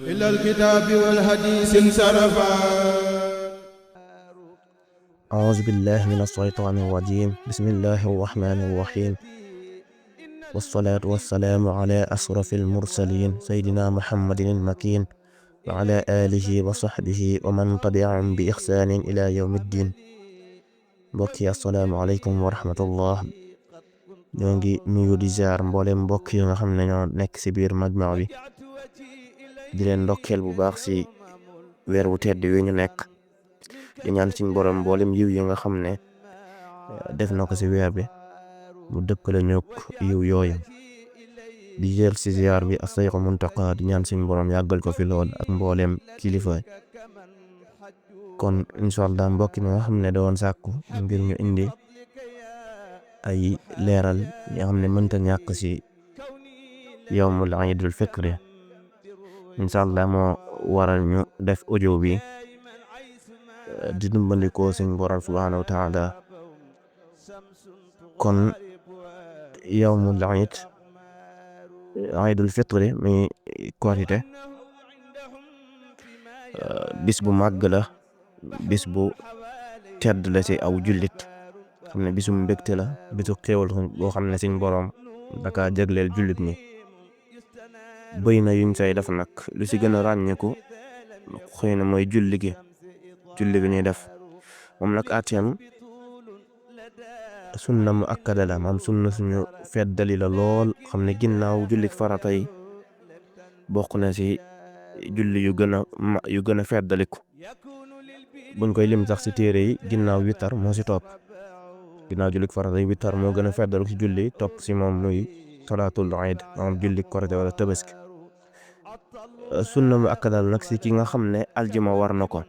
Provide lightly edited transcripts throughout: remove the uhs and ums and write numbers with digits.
إلى الكتاب والحديث انصرفا. أعوذ بالله من الشيطان الرجيم. بسم الله الرحمن الرحيم، والصلاة والسلام على أشرف المرسلين سيدنا محمد المكين وعلى آله وصحبه ومن تبعهم بإحسان إلى يوم الدين. mbokk yi assalaamu aleykum wa rahmatullah. ñoo ngi nuyu di ziar mboolem mbokk yi nga xam ne ñoo nekk ci biir majmaa bi di leen ndokkeel bu baax ci weer wu tedd wi ñu nekk, di ñaan suñu borom mboolem yiw yi nga xam ne def na ko ci weer bi mu dëppale ñook yiw yooyu. di jël ci ziar bi as-Seex Muntaqa di ñaan suñu borom yàggal ko fi lool ak mboolem kilifa. kon incha allah mbokk mi nga xam ne doon sàkku ngir ñu indi ay leeral yoo xam ne mënta ñàkk ci yawmul iidul fitri, incha allah moo waral ñu def audio bi di dimbandikoo suñu borom subhaanahu wa taala. kon yawmul iidul fitri muy korite, bis bu màgg la, bis bu tedd la ci aw jullit, xam ne bisum mbégte la, bisu xéewal boo xam ne suñ boroom daka jagleel jullit ñi. bëy na yuñ say def nag, lu ci gën a ràññeeku xëy na mooy julli gi ñuy def. moom nag ateem sunna mu akkada la, maam sunna suñu feddali la lool, xam ne ginnaaw jullik farata yi bokk na ci julli yu gën a feddaliku. buñ koy lim sax ci téere yi ginnaaw witar moo ci topp. ginnaaw jullik farata yi witar moo gën a feddaliku ci julli topp ci moom muy salaatul iid, maanaam jullik korite wala tabaski. sunna mu akkadal nag ci ki nga xam ne aljuma war na ko,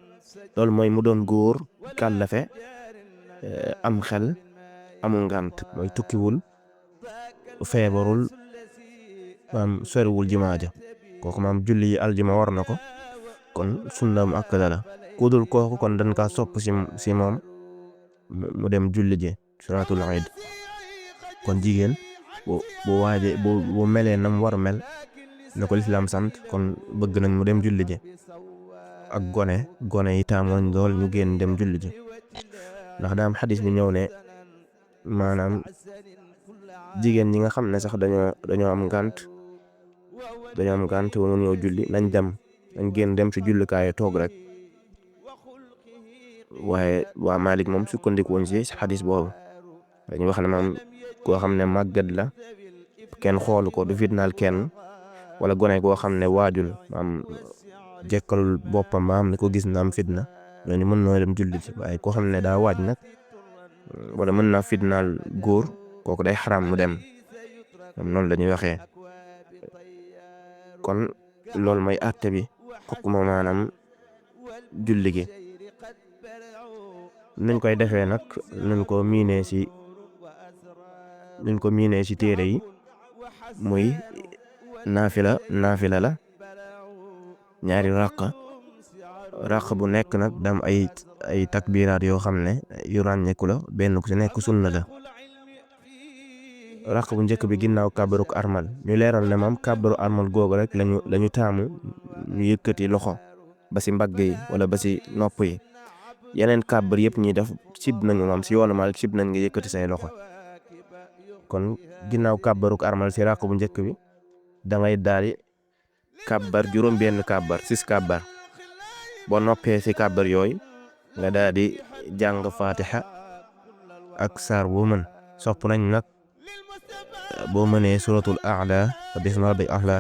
loolu mooy mu doon góor kàllafe, am xel, amul ngànt, mooy tukkiwul, feebarul, maam soriwul jumaa ja, kooku maam julli yi aljuma war na ko, kon sunna mu akkada la. ku dul kooku kon dañ kaa sopp ci moom mu dem julli ji salaatul iid. kon jigéen bu melee nam war mel na ko lislaam sant, kon bëgg nañ mu dem julli ji. ak gone yi taamoon lool ñu génn dem julli ji, ndax daa am xadis bi ñëw ne maanaam jigéen ñi nga xam ne sax dañoo am ngànt wala ñëw julli nañ génn dem ci jullikaay toog rek. waaye waa Malik moom sukkandikuwoon ci xadis boobu, dañuy wax ne maam koo xam ne màggat la, kenn xoolu ko, du fitnaal kenn, wala gone koo xam ne waajul, maam jekkalul boppam maam ne ko gis na am fitna, ñooñu mën noo dem julli ci. waaye koo xam ne daa waaj nag wala mën naa fitnaal góor, kooku day xaraam mu dem, moom noonu la ñuy waxee. kon loolu mooy àtte bi, xukuma maanaam julli gi nuñ koy defee nag, nuñ ko miinee ci téere yi, muy naafila la ñaari ràq bu nekk nag dam ay takbiraat yoo xam ne yu ràññeeku la, benn ku ci nekk sunna la. ràq bu njëkk bi ginnaaw kàbbaruk armal, ñu leeral ne moom kàbbaru armal googu rek lañu taamu ñu yëkkati loxo ba ci mbagg yi wala ba ci nopp yi. yeneen kàbbar yëpp ñuy def sib nañu, moom ci yoonu Maalik sib nañ nga yëkkati say loxo. kon ginnaaw kàbbaruk armal ci ràq bu njëkk bi dangay daal di kàbbar juróom benn kàbbar, 6 kàbbar. boo noppee ci kàbbar yooyu nga daal di jàng fatiha ak saar boo mën. sopp nañ nag boo mënee suratul a'la bismi rabbil a'la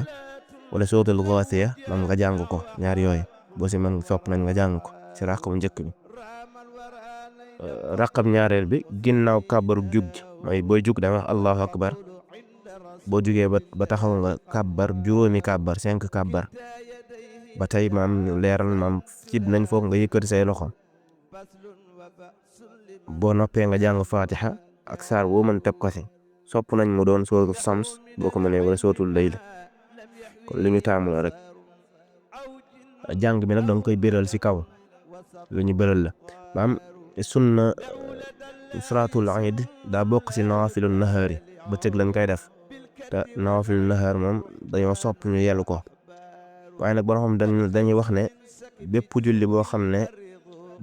wala suratul ghaasiya moom nga jàng ko, ñaar yooyu boo ci mën sopp nañ nga jàng ko ci ràq bu njëkk bi. ràqam ñaareel bi ginnaaw kàbbaruk jug gi, mooy booy jug da wax allahu akbar, boo jugee ba taxaw nga kàbbar juróomi kàbbar, 5 kàbbar. ba tey maam leeral maam cib nañ foofu nga yëkkati say loxo. boo noppee nga jàng fatiha ak saar boo mën teg ko ci. sopp nañ mu doon sooratul Shams boo ko mënee, wala sooratul Layl, kon li ñu taamu la rek. jàng bi nag danga koy béral ci kaw, lu ñu béral la. maam sunna salaatul iid daa bokk ci nawaafilun nahaari, bëccëg lañ koy def, te nawaafilun nahaar moom dañoo sopp ñu yelu ko. waaye nag borom dañuy wax ne bépp julli boo xam ne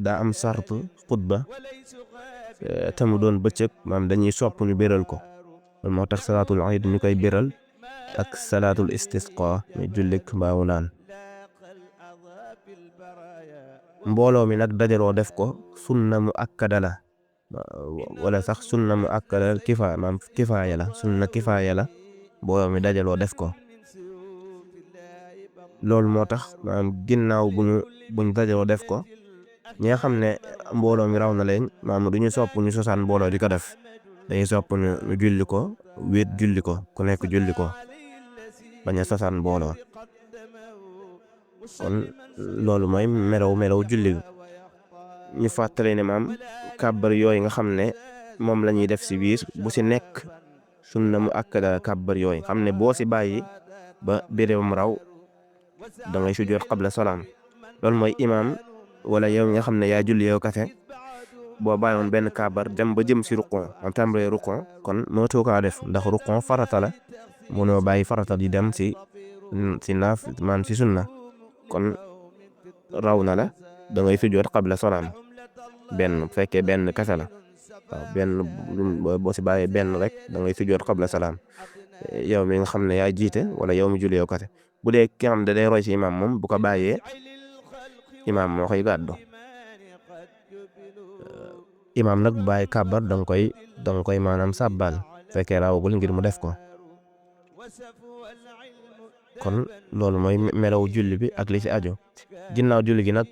daa am sartu xutba te mu doon bëccëg maam dañuy sopp ñu béral ko loolu moo tax salaatul iid ñu koy béral ak salaatul istisqa muy jullik mbaawu naan mbooloo mi nag dajaloo def ko sunna mu akkada la wala sax sunna mu akkada kifaaya la sunna kifaaya la mbooloo mi dajaloo def ko loolu moo tax maanaam ginnaaw buñ dajaloo def ko ñi nga xam ne mbooloo mi raw na leen maanaam du ñu sopp ñu sosaan mbooloo di ko def dañuy sopp ñu julli ko wéet julli ko ku nekk julli ko bañ a sosaan mbooloo kon loolu mooy melaw julli ñu fàttali ne maam kàbbar yooyu nga xam ne moom la ñuy def si biir bu si nekk sunna mu akkada kàbbar yooyu xam ne boo si bàyyi ba bérébam raw da ngay sujjoot qabla salaam loolu mooy imaam wala yow nga xam ne yaa julli yow kase boo bàyyoon benn kàbbar dem ba jëm si ruqon am tàmbalee ruqon kon moo too kaa def ndax ruqon farata la mënoo bàyyi farata di dem si naaf man si sunna kon raw na la da ngay sujjoot qabla salaam benn bu fekkee benn kase la waaw benn boo si bàyyee benn rek da ngay sujjoot qabla salaam yow mi nga xam ne yaa jiite wala yow mi julli yow kase bu dee ki nga xam ne day roy si imaam moom bu ko bàyyee imaam moo koy gàddu imaam nag bu bàyyi kàbbar da nga koy maanaam sàbbal fekkee rawagul ngir mu def ko kon loolu mooy melaw julli bi ak li ci aju ginnaaw julli gi nag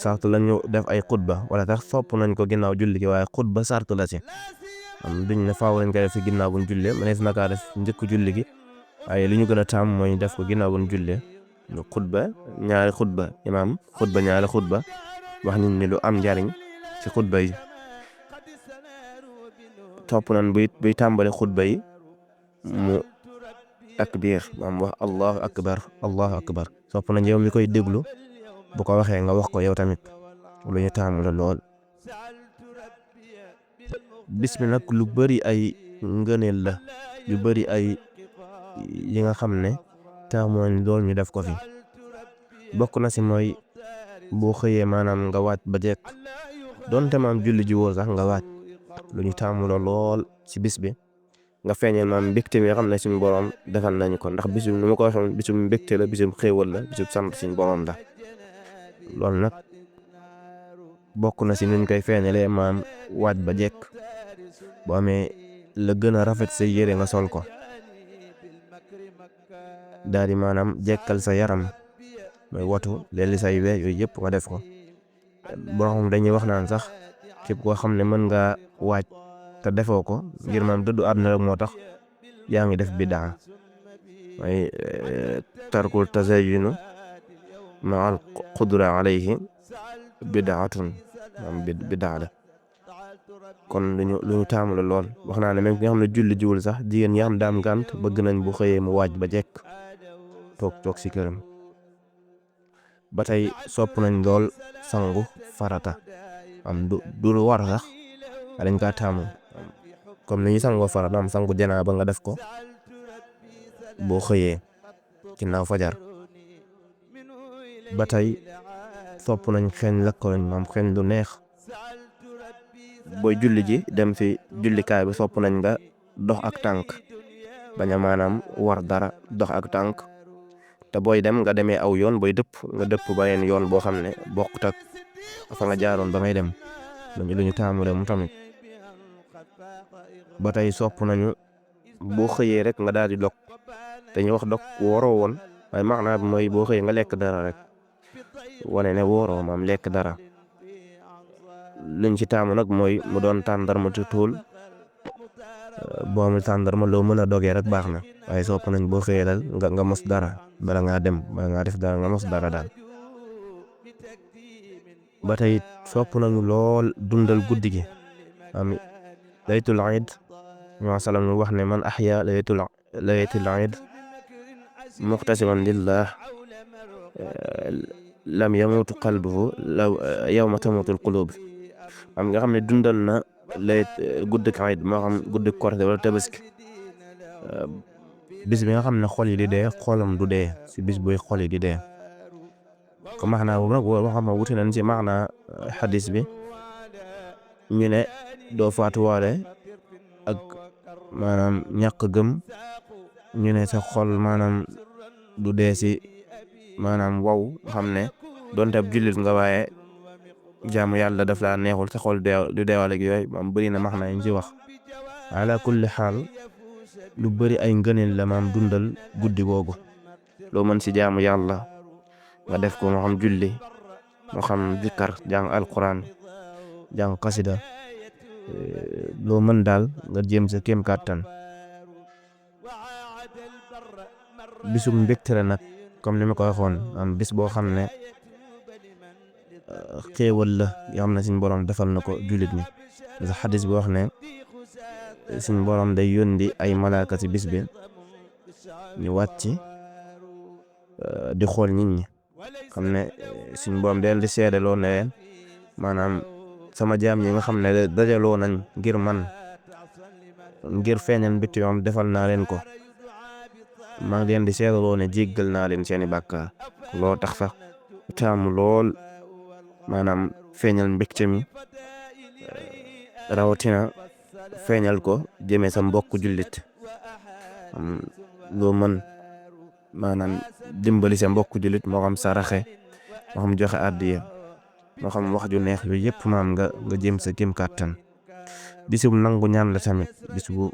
sart la ñu def ay xutba wala tax sopp nañ ko ginnaaw julli gi waaye xutba sart la ci am duñ ne faaw lañ koy def si ginnaaw buñ jullee mënees na kaa def njëkk julli gi waaye li ñu gën a taam mooy def ko ginnaaw buñ jullee ñu xutba ñaari xutba imaam xutba ñaari xutba wax nit ñi lu am njariñ ci xutba yi topp nañ buy tàmbali xutba yi mu takbir maam wax allahu akbar sopp nañ yow mi koy déglu bu ko waxee nga wax ko yow tamit lu ñu taamu la lool bis mi nag lu bari ay ngëneel la lu bari ay yi nga xam ne taamu nañ lool ñu def ko fi bokk na si mooy boo xëyee maanaam nga waaj ba jekk donte maam julli ji woo sax nga waaj lu ñu taamu la lool ci bis bi nga feeñal maam mbégte mi nga xam ne suñu borom defal nañu ko ndax bisum nu ma ko waxee bisum mbégte la bisum xéewal la bisum sant suñu borom la loolu nag bokk na si nuñ koy feeñalee maam waaj ba jekk boo amee la gën a rafet sa yére nga sol ko daal di maanaam jekkal sa yaram mooy watu leeli say we yooyu yëpp nga def ko borom dañuy wax naan sax képp koo xam ne mën nga waaj te defoo ko ngir maam dëddu àdduna rek moo tax yaa ngi def bidaa mooy tarkul tazayyunu maal qudra alayhi bidaatun maam bidaa la kon lu ñu taamu la lool wax naa ne même ki nga xam ne julli jiwul sax jigéen ñi xam daam gànt bëgg nañ bu xëyee mu waaj ba jekk toog si këram ba tey sopp nañ lool sangu farata am du lu war sax dañ kaa taamu comme ni ñuy sangoo farata am sangu janaaba nga def ko boo xëyee ginnaaw fajar ba tey sopp nañ xeeñ lakkaloñ maam xeeñ lu neex booy julli ji dem fi jullikaay bi sopp nañ nga dox ak tànk bañ a maanaam war dara dox ak tànk te booy dem nga demee aw yoon booy dëpp nga dëpp beneen yoon boo xam ne bokkut ak fa nga jaaroon ba ngay dem lu ñu taamule mu tamit ba tey sopp nañu boo xëyee rek nga daal di dog te ñu wax dog wooroo woon waaye maanaa bi mooy boo xëyee nga lekk dara rek wane ne wooroo maam lekk dara liñ ci taamu nag mooy mu doon tàndarma te tuul boo amul tàndarma loo mën a dogee rek baax na waaye sopp nañ boo xëyee dal nga mos dara bala ngaa dem bala ngaa def dara nga mos dara daal ba tey sopp nañu lool dundal guddi gi am laytul iid ma salam nu wax ne man ahya laytul iid muqtasiman lillah lam yamutu qalbuhu law yawma tamutul qulub am nga xam ne dundal na lay guddik iid moo xam guddik korite wala tabaski bis bi nga xam ne xol yi di dee xolam du dee si bis buy xol yi di dee ko maanaa boobu nag boo xam ne wuti nañ ci maanaa xadis bi ñu ne doo faatuwaale ak maanaam ñàkk gëm ñu ne sa xol maanaam du dee si maanaam wow xam ne doonte ab jullit nga waaye jaamu yàlla daf laa neexul sa xol du deewal ak yooyu moom bëri na maanaa ñu ci wax ala kulli xaal lu bëri ay ngëneel la maam dundal guddi googu loo mën si jaamu yàlla nga def ko moo xam julli moo xam zikkar jàng alquran jàng xasida loo mën daal nga jéem sa kéem kàttan bisum mbégte la nag comme ni ma ko waxoon am bis boo xam ne xéewal la yoo xam ne suñ borom defal na ko jullit ñi parce que xadis bi wax ne suñ borom day yónni ay malaaka ci bis bi ñu wàcc di xool nit ñi xam ne suñ borom del di seedaloo ne leen maanaam sama jaam yi nga xam ne dajaloo nañ ngir man ngir feeñal mbégte yoon defal naa leen ko maa ngi leen di seedaloo ne jéggal naa leen seeni bàkkaar loo tax sax taamu lool maanaam feeñal mbégte mi rawatina feeñal ko jëmee sa mbokk jullit loo mën maanaam dimbali sa mbokk jullit moo xam saraxe moo xam joxe àddiya moo xam wax ju neex yooyu yëpp maam nga jëm sa kéem kàttan bisub nangu ñaan la tamit bis bu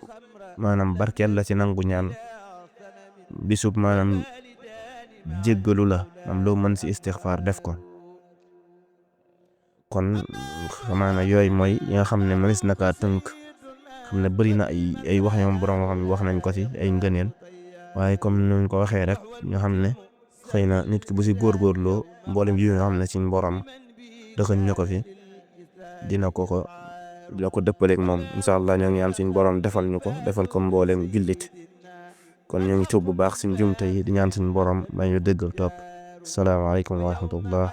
maanaam barkeel la ci nangu ñaan bisub maanaam jéggalu la am loo mën si istixfaar def ko kon xamaana yooyu mooy yi nga xam ne mënees na kaa tënk xam ne bëri na ay wax ñoom borom xam wax nañ ko ci ay ngëneel waaye comme nuñ ko waxee rek ñu xam ne xëy na nit ki bu si góorgóorloo mboolem yi nga xam ne suñ borom dëxëñ na ko fi dina ko dëppaleeg moom incha allah ñoo ngi am suñ borom defal ñu ko defal ko mboolem jullit kon ñoo ngi tuub bu baax suñ jumte yi di ñaan suñ borom may ñu dëggal topp salaamaaleykum wa rahmatullah